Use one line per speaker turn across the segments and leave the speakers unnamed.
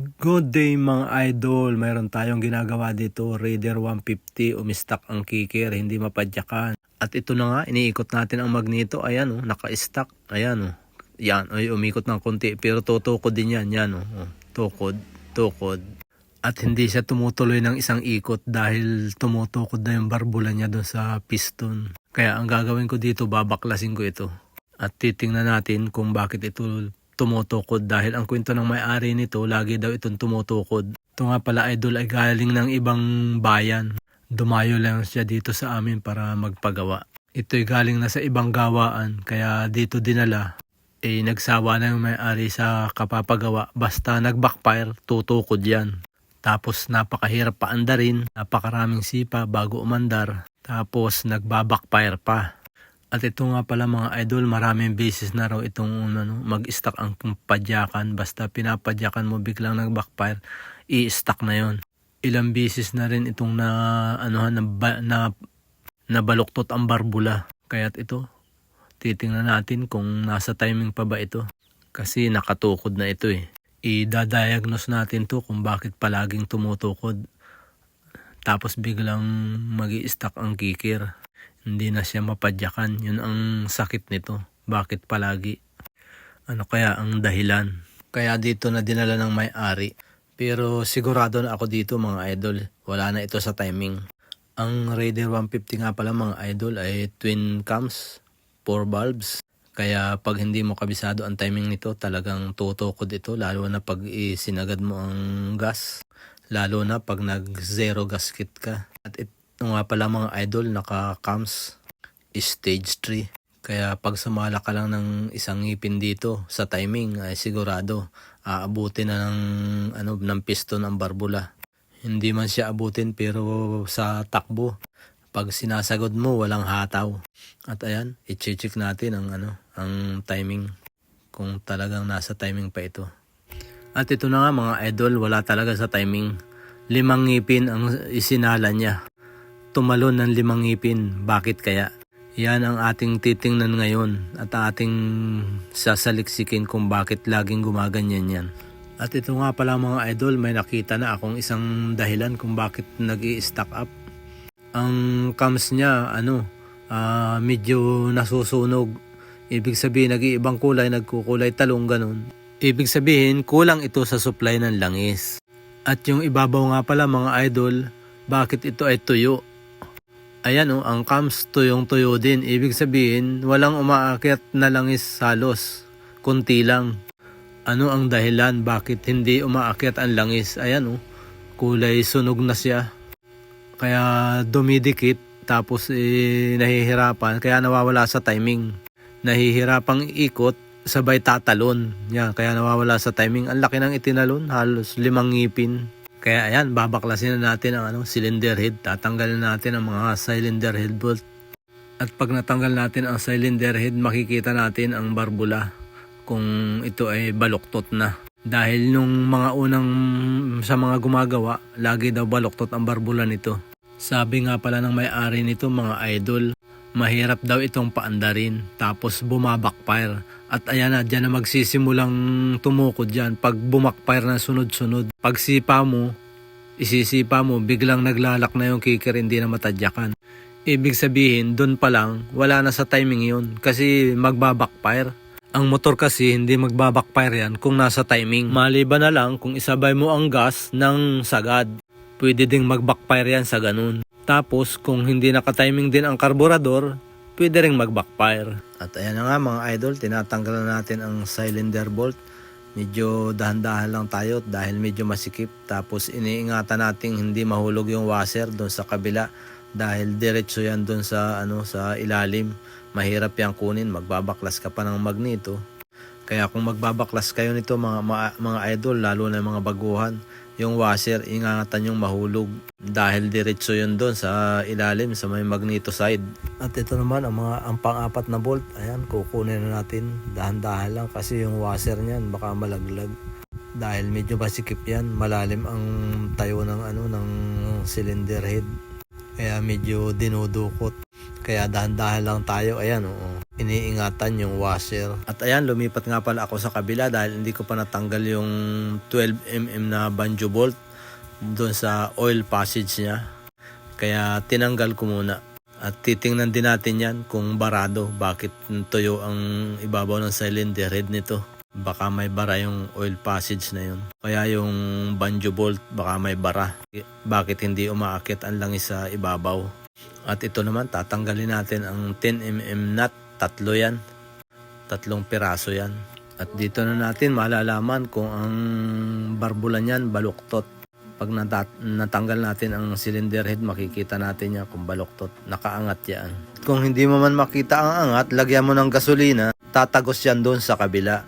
Good day mga idol, mayroon tayong ginagawa dito, Raider 150, umistak ang kicker, hindi mapadyakan. At ito na nga, iniikot natin ang magneto, ayan oh, naka-stack, ayan oh. Yan, ay umikot ng konti, pero tutukod din yan, yan oh, tukod. At hindi siya tumutuloy ng isang ikot dahil tumutukod na yung barbula niya doon sa piston. Kaya ang gagawin ko dito, babaklasin ko ito. At titingnan natin kung bakit ito tumutukod dahil ang kwento ng may-ari nito, lagi daw itong tumutukod. Ito nga pala idol ay galing ng ibang bayan. Dumayo lang siya dito sa amin para magpagawa. Ito'y galing na sa ibang gawaan kaya dito dinala. Nagsawa na yung may-ari sa kapapagawa. Basta nag-backfire, tutukod yan. Tapos napakahirap paandarin, napakaraming sipa bago umandar. Tapos nagbabackfire pa. At ito nga pala mga idol, maraming beses na raw itong mag-stack ang padyakan. Basta pinapadyakan mo biglang nag-backfire, i-stack na yon. Ilang beses na rin itong nabaluktot ang barbula. Kaya't ito, titingnan natin kung nasa timing pa ba ito. Kasi nakatukod na ito eh. I-diagnose natin to kung bakit palaging tumutukod. Tapos biglang mag-i-stack ang kicker. Hindi na siya mapadyakan. Yun ang sakit nito. Bakit palagi? Ano kaya ang dahilan? Kaya dito na dinala ng may-ari. Pero sigurado na ako dito mga idol. Wala na ito sa timing. Ang Raider 150 nga pala mga idol ay twin cams, 4 valves. Kaya pag hindi mo kabisado ang timing nito, talagang tutukod ito. Lalo na pag isinagad mo ang gas. Lalo na pag nag-zero gasket ka. At ito nga pala mga idol, naka-cams stage 3. Kaya pag sumala ka lang ng isang ngipin dito sa timing ay sigurado aabutin na ng piston ang barbula. Hindi man siya abutin pero sa takbo pag sinasagod mo walang hataw. At ayan, i-check natin ang timing kung talagang nasa timing pa ito. At ito na nga mga idol, wala talaga sa timing. 5 ngipin ang isinala niya. Tumalon ng 5 ngipin. Bakit kaya? Yan ang ating titingnan ngayon at ating sasaliksikin kung bakit laging gumaganyan yan. At ito nga pala mga idol, may nakita na akong isang dahilan kung bakit nag-i-stack up. Ang cams niya, medyo nasusunog. Ibig sabihin, nag-iibang kulay, nagkukulay talong ganun. Ibig sabihin, kulang ito sa supply ng langis. At yung ibabaw nga pala mga idol, bakit ito ay tuyo? Ayan ang cams tuyong-tuyo din. Ibig sabihin, walang umaakyat na langis halos. Kunti lang. Ano ang dahilan bakit hindi umaakyat ang langis? Ayan kulay sunog na siya. Kaya dumidikit tapos nahihirapan. Kaya nawawala sa timing. Nahihirapang ikot sabay tatalon. Yan, kaya nawawala sa timing. Ang laki ng itinalon, halos 5 ngipin. Kaya ayan, babaklasin na natin ang cylinder head. Tatanggalin natin ang mga cylinder head bolt. At pag natanggal natin ang cylinder head, makikita natin ang barbula kung ito ay baluktot na. Dahil nung mga unang sa mga gumagawa, lagi daw baluktot ang barbula nito. Sabi nga pala ng may-ari nito mga idol, mahirap daw itong paandarin tapos bumabakfire. At ayan na, dyan na magsisimulang tumukod dyan. Pag bumakfire na sunod-sunod, pag isisipa mo, biglang naglalak na yung kicker, hindi na matadyakan. Ibig sabihin, doon pa lang, wala na sa timing yun. Kasi magbabakfire. Ang motor kasi, hindi magbabakfire yan kung nasa timing. Maliban na lang kung isabay mo ang gas ng sagad. Pwede ding magbackfire yan sa ganun. Tapos kung hindi nakatiming din ang karburador, pwede ring mag-backfire. At ayan na nga mga idol, tinatanggalan natin ang cylinder bolt. Medyo dahan-dahan lang tayo dahil medyo masikip. Tapos iniingatan natin hindi mahulog yung washer doon sa kabila. Dahil diretso yan doon sa ilalim. Mahirap yang kunin, magbabaklas ka pa ng magneto. Kaya kung magbabaklas kayo nito mga idol, lalo na mga baguhan, yung washer, ingatan yung mahulog dahil diretso yun doon sa ilalim sa may magneto side. At ito naman ang pang-apat na bolt. Ayan, kukunin na natin dahan-dahan lang kasi yung washer niyan baka malaglag. Dahil medyo masikip yan, malalim ang tayo ng cylinder head. Kaya medyo dinudukot. Kaya dahan-dahan lang tayo. Ayan iniingatan yung washer. At ayan, lumipat nga pala ako sa kabila dahil hindi ko pa natanggal yung 12mm na banjo bolt doon sa oil passage niya. Kaya tinanggal ko muna. At titingnan din natin yan kung barado. Bakit tuyo ang ibabaw ng cylinder head nito. Baka may bara yung oil passage na yun. Kaya yung banjo bolt baka may bara. Bakit hindi umaakit ang langis sa ibabaw. At ito naman tatanggalin natin ang 10mm nut. Tatlo yan. 3 piraso yan. At dito na natin malalaman kung ang barbula niyan baluktot. Pag natanggal natin ang cylinder head, makikita natin yan kung baluktot. Nakaangat yan. Kung hindi mo man makita ang angat, lagyan mo ng gasolina, tatagos yan doon sa kabila.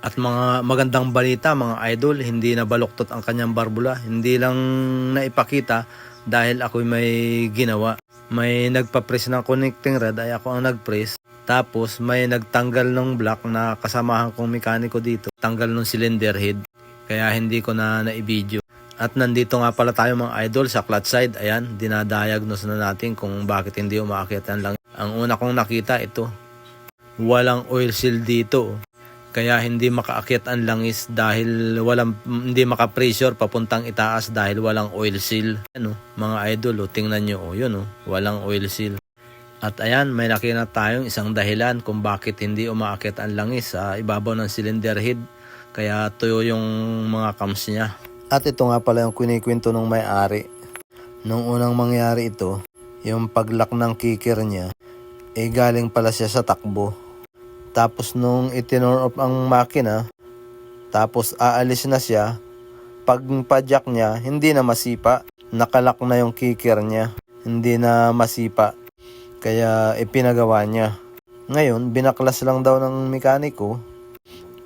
At mga magandang balita mga idol, hindi na baluktot ang kanyang barbula. Hindi lang naipakita dahil ako'y may ginawa. May nagpa-press ng connecting rod, ay ako ang nag-press. Tapos may nagtanggal ng block na kasamahan kong mekaniko dito. Tanggal ng cylinder head. Kaya hindi ko na naibidyo. At nandito nga pala tayo mga idol sa clutch side. Ayan, dinadiagnose na natin kung bakit hindi umaakit ang langis. Ang una kong nakita ito. Walang oil seal dito. Kaya hindi makaakyat ang langis dahil hindi maka-pressure papuntang itaas dahil walang oil seal. Ano, mga idol, tingnan nyo, yun, walang oil seal. At ayan, may nakita tayong isang dahilan kung bakit hindi umaakit ang langis sa ibabaw ng cylinder head. Kaya tuyo yung mga cams niya. At ito nga pala yung kinikwento ng may-ari. Nung unang mangyari ito, yung pag-lock ng kicker niya, galing pala siya sa takbo. Tapos nung itinurn off ang makina, tapos aalis na siya, pag padyak niya, hindi na masipa. Nakalock na yung kicker niya, hindi na masipa. Kaya ipinagawa niya. Ngayon, binaklas lang daw ng mekaniko.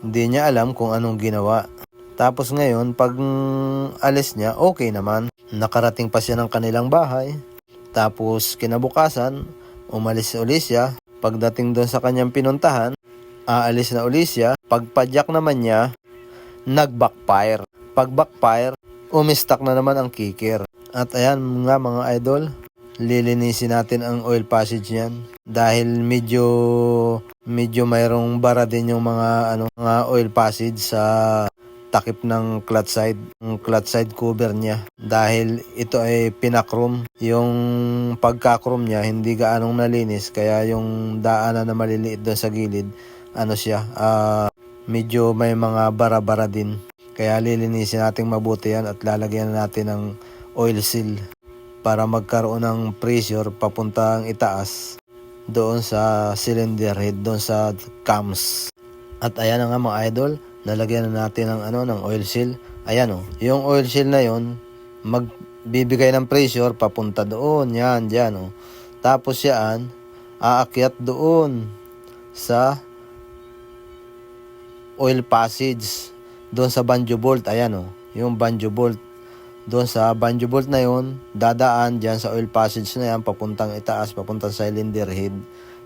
Hindi niya alam kung anong ginawa. Tapos ngayon, pag alis niya, okay naman. Nakarating pa siya ng kanilang bahay. Tapos kinabukasan, umalis ulit siya. Pagdating doon sa kanyang pinuntahan, aalis na ulit siya. Pagpadyak naman niya, nag-backfire. Pag backfire, umistak na naman ang kicker. At ayan nga mga idol, lilinisin natin ang oil passage niyan dahil medyo mayroong bara din yung mga oil passage sa takip ng clutch side cover niya dahil ito ay pinakrom. Yung pagkakrom niya hindi gaanong nalinis kaya yung daanan na maliliit doon sa gilid medyo may mga bara-bara din. Kaya lilinisin natin mabuti yan at lalagyan natin ng oil seal para magkaroon ng pressure papuntang itaas doon sa cylinder head, doon sa cams. At ayan na nga mga idol, nalagyan na natin ng oil seal. Ayan yung oil seal na yon magbibigay ng pressure papunta doon, yan, dyan Tapos yan, aakyat doon sa oil passage, doon sa banjo bolt. Ayan yung banjo bolt. Doon sa banjo bolt na yun, dadaan dyan sa oil passage na yan, papuntang itaas, papuntang cylinder head.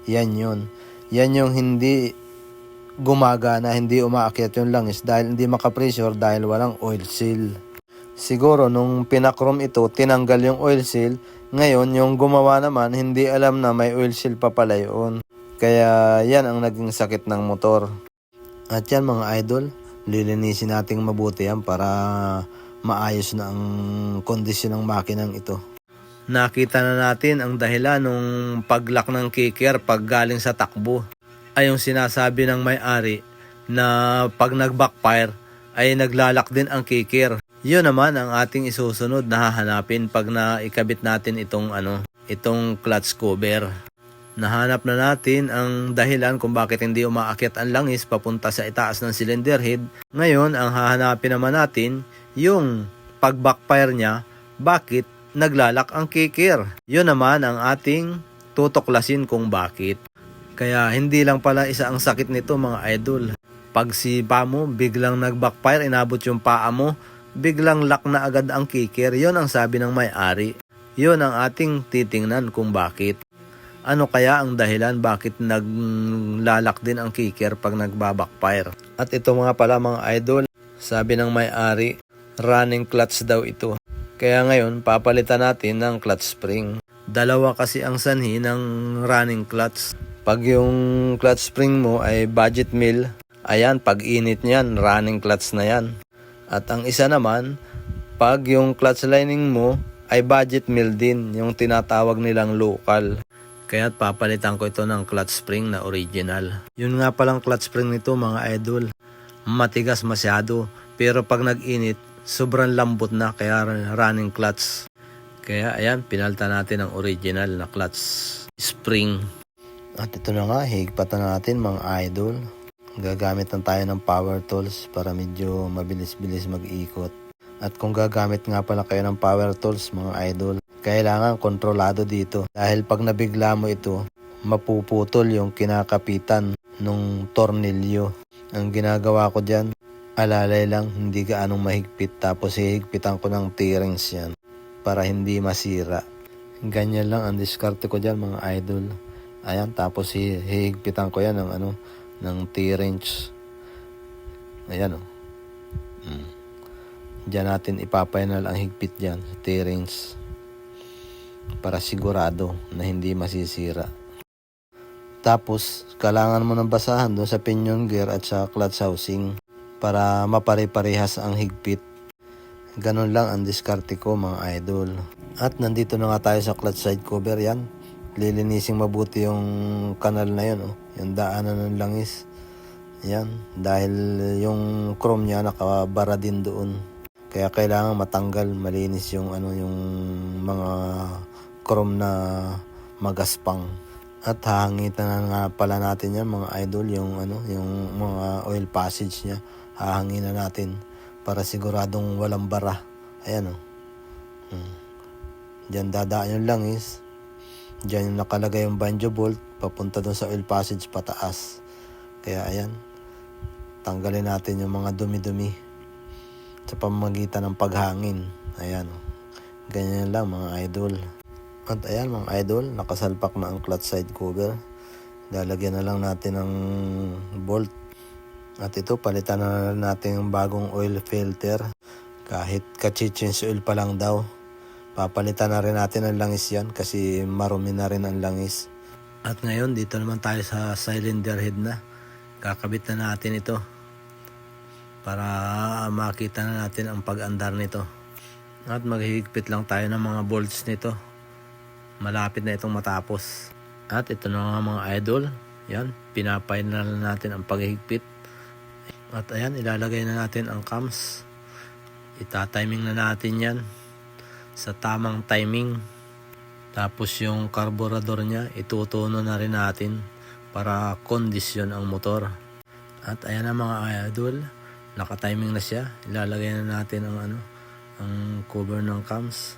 Yan yun. Yan yung hindi gumagana, hindi umaakyat yung langis dahil hindi makapressure dahil walang oil seal. Siguro nung pinakrom ito, tinanggal yung oil seal. Ngayon, yung gumawa naman, hindi alam na may oil seal pa pala yun. Kaya yan ang naging sakit ng motor. At yan mga idol, lilinisin nating mabuti yan para maayos na ang kondisyon ng makinang ito. Nakita na natin ang dahilan nung pag-lock ng kicker pag galing sa takbo. Ay yung sinasabi ng may-ari na pag nag-backfire ay naglalak din ang kicker. Yun naman ang ating isusunod na hahanapin pag naikabit natin itong clutch cover. Nahanap na natin ang dahilan kung bakit hindi umaakyat ang langis papunta sa itaas ng cylinder head. Ngayon, ang hahanapin naman natin yung pag-backfire niya, bakit naglalak ang kicker. Yun naman ang ating tutuklasin kung bakit. Kaya hindi lang pala isa ang sakit nito mga idol. Pag si pa mo biglang nag-backfire, inabot yung paa mo, biglang lock na agad ang kicker. Yun ang sabi ng may-ari. Yun ang ating titingnan kung bakit. Ano kaya ang dahilan bakit naglalak din ang kicker pag nagbabackfire? At ito mga pala mga idol, sabi ng may-ari, running clutch daw ito. Kaya ngayon, papalitan natin ng clutch spring. Dalawa kasi ang sanhi ng running clutch. Pag yung clutch spring mo ay budget mill, ayan, pag init niyan, running clutch na yan. At ang isa naman, pag yung clutch lining mo ay budget mill din, yung tinatawag nilang local. Kaya't papalitan ko ito ng clutch spring na original. Yun nga palang clutch spring nito mga idol. Matigas masyado, pero pag nag-init, sobrang lambot na, kaya running clutch. Kaya ayan, pinalitan natin ang original na clutch spring. At ito na nga, higpatan natin mga idol. Gagamit lang tayo ng power tools para medyo mabilis-bilis mag-ikot. At kung gagamit nga pala kayo ng power tools mga idol, kailangan kontrolado dito. Dahil pag nabigla mo ito, mapuputol yung kinakapitan ng tornilyo. Ang ginagawa ko dyan, alalay lang, hindi gaanong mahigpit. Tapos hihigpitan ko ng T-rings yan para hindi masira. Ganyan lang ang diskarte ko dyan mga idol. Ayan, tapos hihigpitan ko yan ng T-wrench. Ayan o. Diyan natin ipapainal ang higpit dyan sa T-wrench para sigurado na hindi masisira. Tapos, kailangan mo ng basahan doon sa pinion gear at sa clutch housing para mapare-parehas ang higpit. Ganun lang ang diskarte ko mga idol. At nandito na nga tayo sa clutch side cover yan. Lilinising mabuti yung kanal na yun, yung daanan ng langis. Yan, dahil yung chrome niya nakabara din doon. Kaya kailangan matanggal, malinis yung yung mga chrome na magaspang. At hahangitan na nga pala natin yan mga idol, yung mga oil passage niya. Hahangin na natin para siguradong walang bara. Ayan Diyan dadaan yung langis. Diyan yung nakalagay yung banjo bolt papunta doon sa oil passage pataas. Kaya ayan, tanggalin natin yung mga dumi-dumi sa pamamagitan ng paghangin. Ayan, ganyan lang mga idol. At ayan mga idol, nakasalpak na ang clutch side cover. Lalagyan na lang natin ng bolt. At ito, palitan na natin yung bagong oil filter. Kahit ka-change oil pa lang daw, papalitan na rin natin ang langis yan kasi marumi na rin ang langis. At ngayon, dito naman tayo sa cylinder head na. Kakabit na natin ito para makita na natin ang pag-andar nito. At maghihigpit lang tayo ng mga bolts nito. Malapit na itong matapos. At ito na nga mga idol. Yan, pinapainal na natin ang paghihigpit. At ayan, ilalagay na natin ang cams. Itatiming na natin yan sa tamang timing. Tapos yung carburetor niya itutuno na rin natin para kondisyon ang motor. At ayan na mga idol, naka-timing na siya. Ilalagay na natin ang cover ng cams.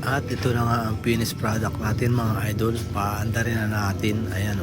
At ito na nga ang finished product natin mga idol. Paandarin na natin. Ayan